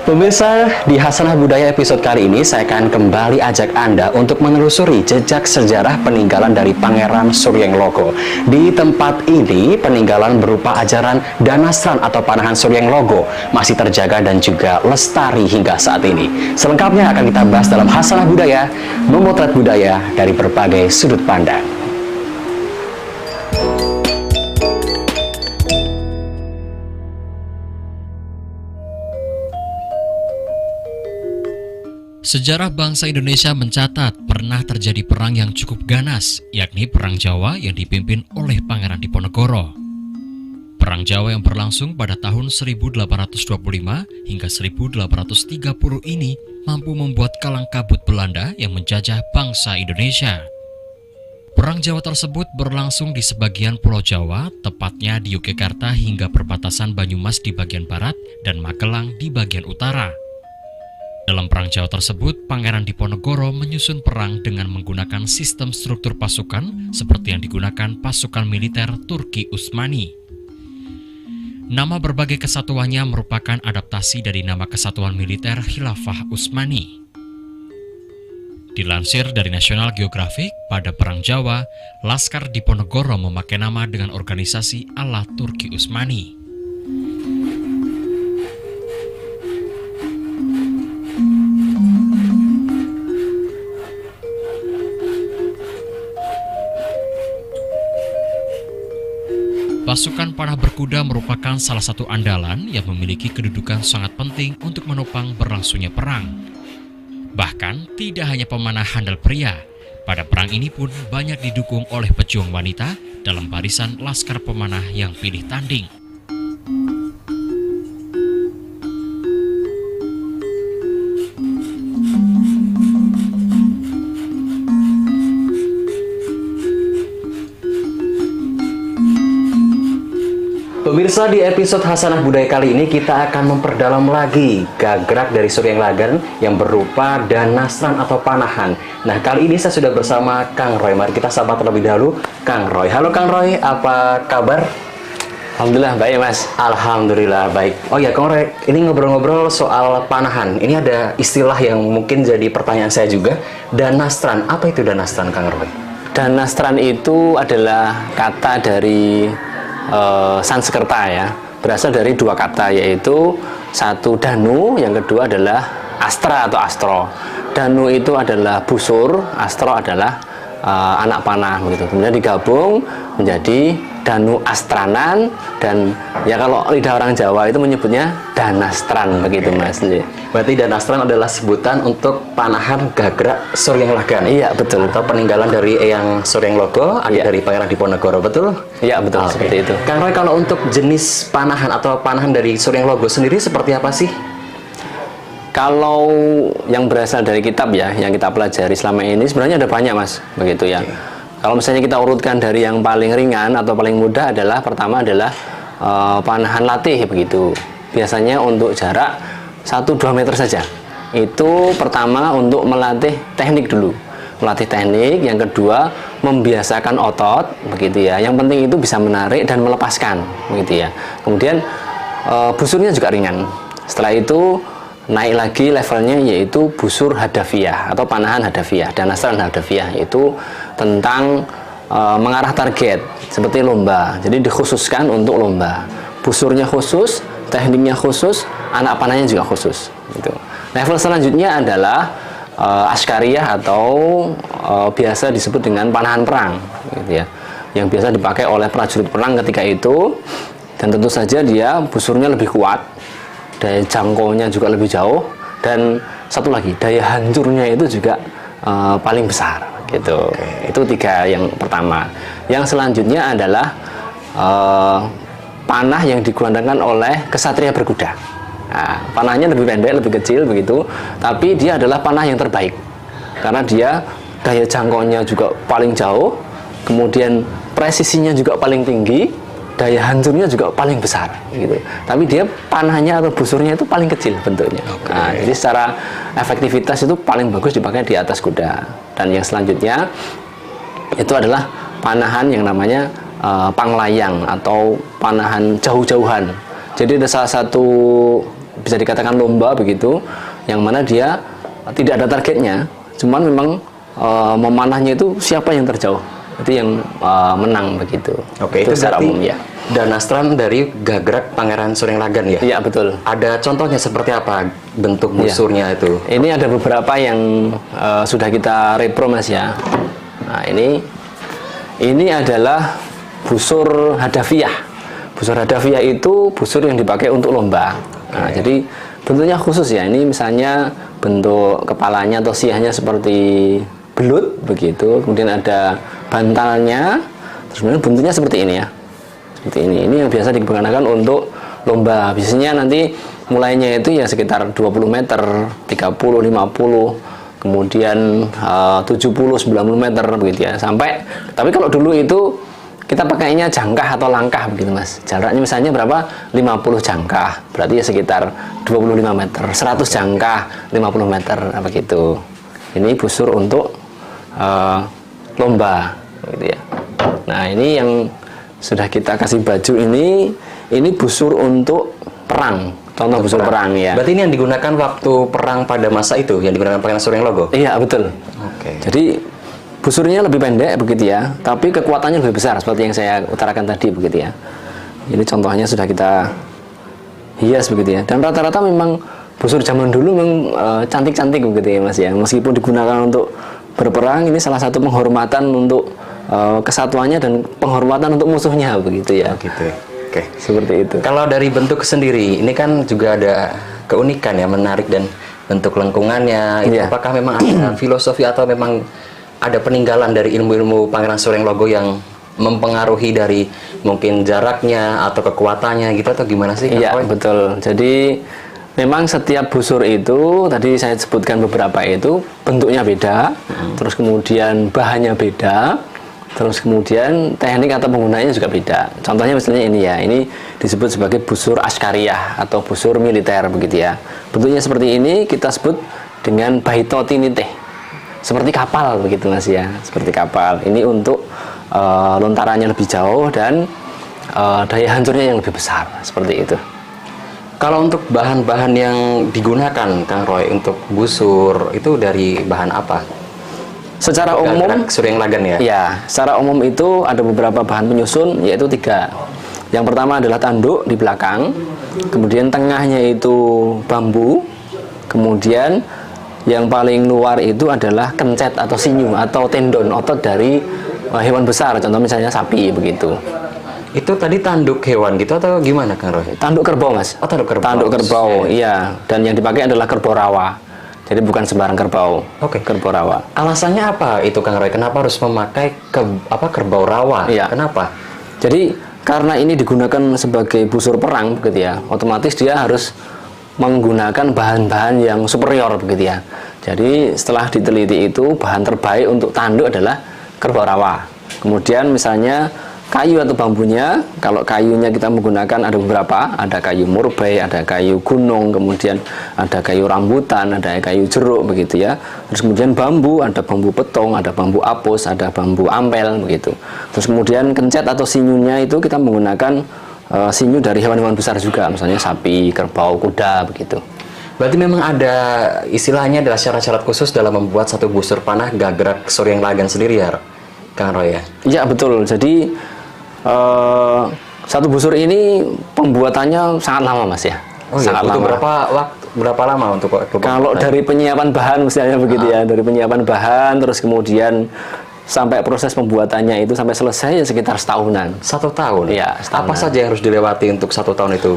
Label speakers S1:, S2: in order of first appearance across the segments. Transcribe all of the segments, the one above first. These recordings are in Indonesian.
S1: Pemirsa, di Hasanah Budaya episode kali ini saya akan kembali ajak Anda untuk menelusuri jejak sejarah peninggalan dari Pangeran Suryenglogo. Di tempat ini, peninggalan berupa ajaran Danastran atau Panahan Suryenglogo masih terjaga dan juga lestari hingga saat ini. Selengkapnya akan kita bahas dalam Hasanah Budaya, memotret budaya dari berbagai sudut pandang.
S2: Sejarah bangsa Indonesia mencatat pernah terjadi perang yang cukup ganas, yakni Perang Jawa yang dipimpin oleh Pangeran Diponegoro. Perang Jawa yang berlangsung pada tahun 1825 hingga 1830 ini mampu membuat kalang kabut Belanda yang menjajah bangsa Indonesia. Perang Jawa tersebut berlangsung di sebagian Pulau Jawa, tepatnya di Yogyakarta hingga perbatasan Banyumas di bagian barat dan Magelang di bagian utara. Dalam Perang Jawa tersebut, Pangeran Diponegoro menyusun perang dengan menggunakan sistem struktur pasukan seperti yang digunakan pasukan militer Turki Utsmani. Nama berbagai kesatuannya merupakan adaptasi dari nama kesatuan militer Khilafah Utsmani. Dilansir dari National Geographic, pada Perang Jawa, Laskar Diponegoro memakai nama dengan organisasi ala Turki Utsmani. Pasukan panah berkuda merupakan salah satu andalan yang memiliki kedudukan sangat penting untuk menopang berlangsungnya perang. Bahkan, tidak hanya pemanah handal pria, pada perang ini pun banyak didukung oleh pejuang wanita dalam barisan laskar pemanah yang pilih tanding.
S1: Pemirsa, di episode Hasanah Budaya kali ini kita akan memperdalam lagi gagrak dari Suryenglagan yang berupa Danastran atau Panahan. Nah, kali ini saya sudah bersama Kang Roy. Mari kita sapa terlebih dahulu Kang Roy. Halo Kang Roy, apa kabar?
S3: Alhamdulillah baik Mas.
S1: Alhamdulillah baik. Oh ya Kang Roy, ini ngobrol-ngobrol soal panahan. Ini ada istilah yang mungkin jadi pertanyaan saya juga. Danastran, apa itu Danastran Kang Roy?
S3: Danastran itu adalah kata dari Sanskerta ya, berasal dari dua kata, yaitu satu danu, yang kedua adalah astra atau astro. Danu itu adalah busur, astro adalah anak panah begitu. Kemudian digabung menjadi danu astranan, dan ya kalau lidah orang Jawa itu menyebutnya Danastran begitu Mas.
S1: Berarti Danastran adalah sebutan untuk panahan gagrak Suryenglagan.
S3: Iya betul.
S1: Atau peninggalan dari Eyang Suryenglogo, adik dari Pangeran Diponegoro, betul?
S3: Iya betul, seperti itu.
S1: Kang Roy, kalau untuk jenis panahan atau panahan dari Suryenglogo sendiri seperti apa sih?
S3: Kalau yang berasal dari kitab ya, yang kita pelajari selama ini sebenarnya ada banyak Mas, begitu ya. Kalau misalnya kita urutkan dari yang paling ringan atau paling mudah adalah pertama adalah panahan latih begitu. Biasanya untuk jarak 1-2 meter saja. Itu pertama untuk melatih teknik dulu. Melatih teknik, yang kedua membiasakan otot begitu ya. Yang penting itu bisa menarik dan melepaskan begitu ya. Kemudian busurnya juga ringan. Setelah itu naik lagi levelnya, yaitu busur hadafiah atau panahan hadafiah, Danastran hadafiah, itu tentang mengarah target seperti lomba. Jadi dikhususkan untuk lomba. Busurnya khusus, tekniknya khusus, anak panahnya juga khusus. Gitu. Level selanjutnya adalah askariyah atau biasa disebut dengan panahan perang, gitu ya, yang biasa dipakai oleh prajurit perang ketika itu. Dan tentu saja dia busurnya lebih kuat, daya jangkaunya juga lebih jauh, dan satu lagi daya hancurnya itu juga paling besar gitu. Itu tiga yang pertama. Yang selanjutnya adalah panah yang digunakan oleh kesatria berkuda. Nah, panahnya lebih pendek, lebih kecil begitu, tapi dia adalah panah yang terbaik karena dia daya jangkaunya juga paling jauh, kemudian presisinya juga paling tinggi, daya hancurnya juga paling besar gitu. Tapi dia panahnya atau busurnya itu paling kecil bentuknya. Nah, jadi secara efektivitas itu paling bagus dipakai di atas kuda. Dan yang selanjutnya itu adalah panahan yang namanya panglayang atau panahan jauh-jauhan. Jadi ada salah satu bisa dikatakan lomba begitu, yang mana dia tidak ada targetnya, cuman memang memanahnya itu siapa yang terjauh itu yang menang begitu.
S1: Oke, itu
S3: secara
S1: berarti
S3: umum ya.
S1: Danastran dari Gagrak Pangeran Suringlagan ya?
S3: Iya betul.
S1: Ada contohnya seperti apa bentuk busurnya itu?
S3: Ini ada beberapa yang sudah kita repro Mas ya. Nah ini adalah busur hadafiah. Busur hadafiah itu busur yang dipakai untuk lomba. Nah, jadi bentuknya khusus ya. Ini misalnya bentuk kepalanya atau siahnya seperti belut begitu. Kemudian ada bantalnya. Terus kemudian bentuknya seperti ini ya. Seperti ini. Ini yang biasa digunakan untuk lomba. Biasanya nanti mulainya itu ya sekitar 20 meter, 30, 50, kemudian 70, 90 meter begitu ya. Sampai, tapi kalau dulu itu kita pakainya jangkah atau langkah begitu Mas. Jaraknya misalnya berapa? 50 jangkah. Berarti ya sekitar 25 meter. 100 jangkah, 50 meter apa gitu. Ini busur untuk lomba gitu ya. Nah, ini yang sudah kita kasih baju ini busur untuk perang. Contoh busur perang ya.
S1: Berarti ini yang digunakan waktu perang pada masa itu, yang digunakan Pangeran Suringlogo?
S3: Iya, betul.
S1: Oke.
S3: Jadi busurnya lebih pendek begitu ya, tapi kekuatannya lebih besar seperti yang saya utarakan tadi begitu ya. Ini contohnya sudah kita hias begitu ya. Dan rata-rata memang busur zaman dulu memang cantik-cantik begitu ya Mas ya. Meskipun digunakan untuk berperang, ini salah satu penghormatan untuk kesatuannya dan penghormatan untuk musuhnya begitu ya.
S1: Gitu. Oke.
S3: Seperti itu.
S1: Kalau dari bentuk sendiri, ini kan juga ada keunikan ya, menarik, dan bentuk lengkungannya. Itu apakah memang ada filosofi atau memang ada peninggalan dari ilmu-ilmu Pangeran Suringlogo yang mempengaruhi dari mungkin jaraknya atau kekuatannya gitu, atau gimana sih?
S3: Iya, betul. Jadi memang setiap busur itu, tadi saya sebutkan beberapa itu, bentuknya beda, terus kemudian bahannya beda, terus kemudian teknik atau penggunaannya juga beda. Contohnya misalnya ini ya, ini disebut sebagai busur askariyah atau busur militer begitu ya. Bentuknya seperti ini kita sebut dengan baitoti nitih. Seperti kapal begitu Mas ya, seperti kapal. Ini untuk lontarannya lebih jauh dan daya hancurnya yang lebih besar, seperti itu.
S1: Kalau untuk bahan-bahan yang digunakan Kang Roy untuk busur itu dari bahan apa?
S3: Secara umum
S1: Suringlagan ya?
S3: Ya, secara umum itu ada beberapa bahan penyusun, yaitu 3. Yang pertama adalah tanduk di belakang, kemudian tengahnya itu bambu, kemudian yang paling luar itu adalah kencet atau sinew atau tendon otot dari hewan besar, contoh misalnya sapi begitu.
S1: Itu tadi tanduk hewan gitu atau gimana Kang Roy?
S3: Tanduk kerbau Mas.
S1: Oh, tanduk kerbau.
S3: Tanduk kerbau, iya. Dan yang dipakai adalah kerbau rawa. Jadi bukan sembarang kerbau.
S1: Oke.
S3: Kerbau rawa.
S1: Alasannya apa itu Kang Roy? Kenapa harus memakai kerbau rawa?
S3: Iya.
S1: Kenapa?
S3: Jadi karena ini digunakan sebagai busur perang begitu ya, otomatis dia harus menggunakan bahan-bahan yang superior begitu ya. Jadi setelah diteliti itu bahan terbaik untuk tanduk adalah kerbau rawa. Kemudian misalnya kayu atau bambunya, kalau kayunya kita menggunakan ada beberapa, ada kayu murbei, ada kayu gunung, kemudian ada kayu rambutan, ada kayu jeruk begitu ya. Terus kemudian bambu, ada bambu petong, ada bambu apus, ada bambu ampel begitu. Terus kemudian kencet atau sinyunya itu kita menggunakan sinyu dari hewan-hewan besar juga, misalnya sapi, kerbau, kuda begitu.
S1: Berarti memang ada istilahnya adalah syarat-syarat khusus dalam membuat satu busur panah Gagrak Suringlagan sendiri ya Kang Roy ya?
S3: Iya betul. Jadi satu busur ini pembuatannya sangat lama Mas ya.
S1: Oh iya,
S3: sangat lama.
S1: Berapa lama untuk
S3: kalau dari penyiapan bahan misalnya begitu ya, dari penyiapan bahan terus kemudian sampai proses pembuatannya itu sampai selesai ya sekitar setahunan.
S1: 1 tahun?
S3: Iya, setahunan.
S1: Apa saja yang harus dilewati untuk 1 tahun itu?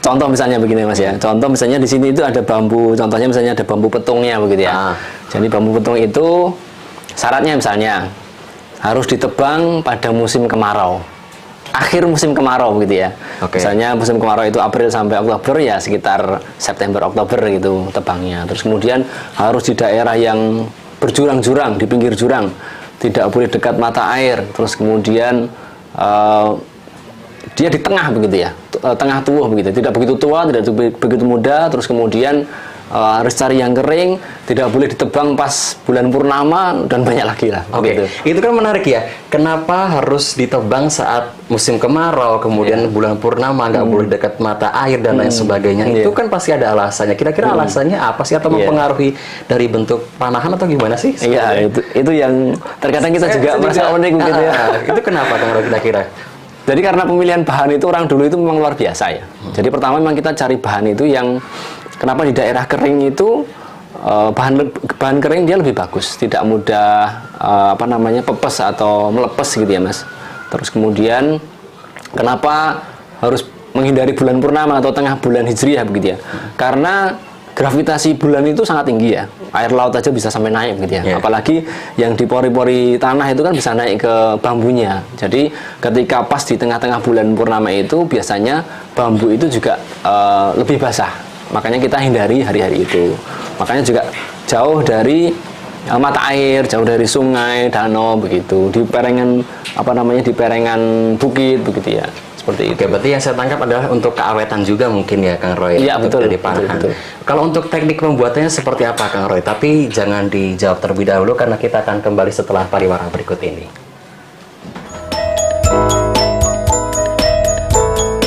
S3: Contoh misalnya begini Mas ya. Contoh misalnya di sini itu ada bambu, contohnya misalnya ada bambu petungnya begitu ya. Jadi bambu petung itu syaratnya misalnya harus ditebang pada musim kemarau, akhir musim kemarau gitu ya. Misalnya musim kemarau itu April sampai Oktober, ya sekitar September Oktober gitu tebangnya. Terus kemudian harus di daerah yang berjurang-jurang, di pinggir jurang, tidak boleh dekat mata air. Terus kemudian dia di tengah begitu ya, tengah tubuh begitu, tidak begitu tua, tidak begitu muda. Terus kemudian harus cari yang kering, tidak boleh ditebang pas bulan purnama, dan banyak lagi lah.
S1: Oke,
S3: begitu.
S1: itu kan menarik ya. Kenapa harus ditebang saat musim kemarau, kemudian bulan purnama nggak boleh dekat mata air dan lain sebagainya? Itu kan pasti ada alasannya. Kira-kira alasannya apa sih, atau mempengaruhi dari bentuk panahan atau gimana sih?
S3: Iya, itu yang terkadang kita juga merasa unik gitu ya.
S1: Itu kenapa Kang Roy kira-kira?
S3: Jadi karena pemilihan bahan itu orang dulu itu memang luar biasa ya. Jadi pertama memang kita cari bahan itu yang, kenapa di daerah kering itu bahan kering dia lebih bagus, tidak mudah pepes atau melepes gitu ya Mas. Terus kemudian kenapa harus menghindari bulan purnama atau tengah bulan Hijriah begitu ya? Karena gravitasi bulan itu sangat tinggi ya. Air laut aja bisa sampai naik gitu ya. Apalagi yang di pori-pori tanah itu kan bisa naik ke bambunya. Jadi ketika pas di tengah-tengah bulan purnama itu biasanya bambu itu juga lebih basah. Makanya kita hindari hari-hari itu. Makanya juga jauh dari mata air, jauh dari sungai, danau begitu. Di perengan di perengan bukit begitu ya. Seperti itu.
S1: Oke, berarti yang saya tangkap adalah untuk keawetan juga mungkin ya Kang Roy.
S3: Iya, betul.
S1: Betul. Kalau untuk teknik pembuatannya seperti apa Kang Roy? Tapi jangan dijawab terlebih dahulu karena kita akan kembali setelah pariwara berikut ini.